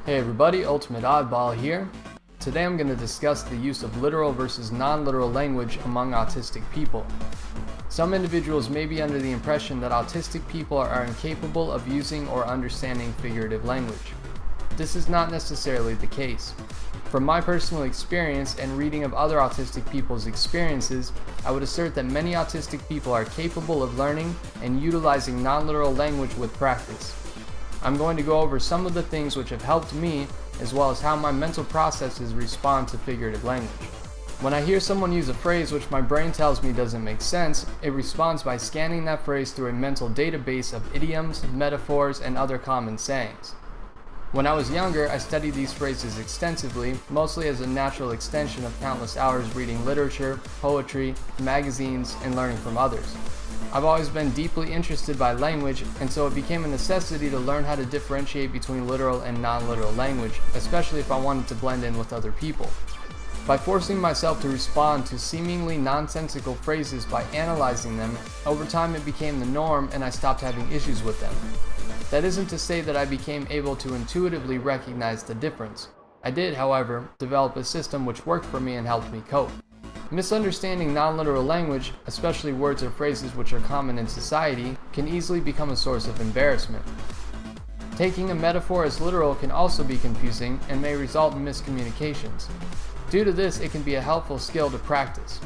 Hey everybody, Ultimate Oddball here. Today I'm going to discuss the use of literal versus non-literal language among autistic people. Some individuals may be under the impression that autistic people are incapable of using or understanding figurative language. This is not necessarily the case. From my personal experience and reading of other autistic people's experiences, I would assert that many autistic people are capable of learning and utilizing non-literal language with practice. I'm going to go over some of the things which have helped me, as well as how my mental processes respond to figurative language. When I hear someone use a phrase which my brain tells me doesn't make sense, it responds by scanning that phrase through a mental database of idioms, metaphors, and other common sayings. When I was younger, I studied these phrases extensively, mostly as a natural extension of countless hours reading literature, poetry, magazines, and learning from others. I've always been deeply interested by language, and so it became a necessity to learn how to differentiate between literal and non-literal language, especially if I wanted to blend in with other people. By forcing myself to respond to seemingly nonsensical phrases by analyzing them, over time it became the norm and I stopped having issues with them. That isn't to say that I became able to intuitively recognize the difference. I did, however, develop a system which worked for me and helped me cope. Misunderstanding non-literal language, especially words or phrases which are common in society, can easily become a source of embarrassment. Taking a metaphor as literal can also be confusing and may result in miscommunications. Due to this, it can be a helpful skill to practice.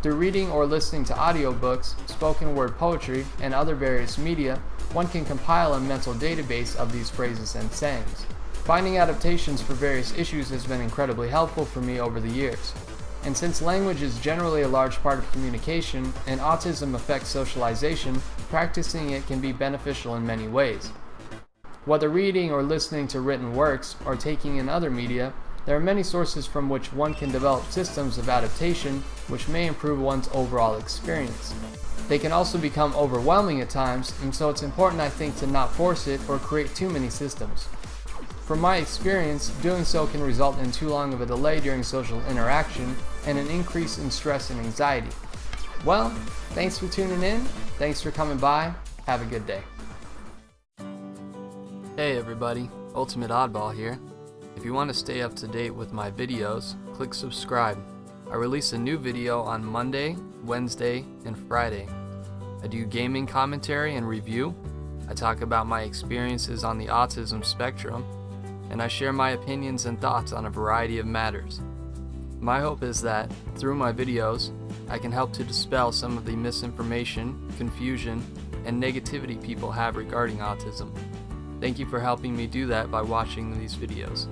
Through reading or listening to audiobooks, spoken word poetry, and other various media, one can compile a mental database of these phrases and sayings. Finding adaptations for various issues has been incredibly helpful for me over the years. And since language is generally a large part of communication and autism affects socialization, practicing it can be beneficial in many ways. Whether reading or listening to written works or taking in other media, there are many sources from which one can develop systems of adaptation which may improve one's overall experience. They can also become overwhelming at times, and so it's important, I think, to not force it or create too many systems. From my experience, doing so can result in too long of a delay during social interaction and an increase in stress and anxiety. Well, thanks for tuning in, thanks for coming by, have a good day. Hey everybody, Ultimate Oddball here. If you want to stay up to date with my videos, click subscribe. I release a new video on Monday, Wednesday, and Friday. I do gaming commentary and review. I talk about my experiences on the autism spectrum, and I share my opinions and thoughts on a variety of matters. My hope is that, through my videos, I can help to dispel some of the misinformation, confusion, and negativity people have regarding autism. Thank you for helping me do that by watching these videos.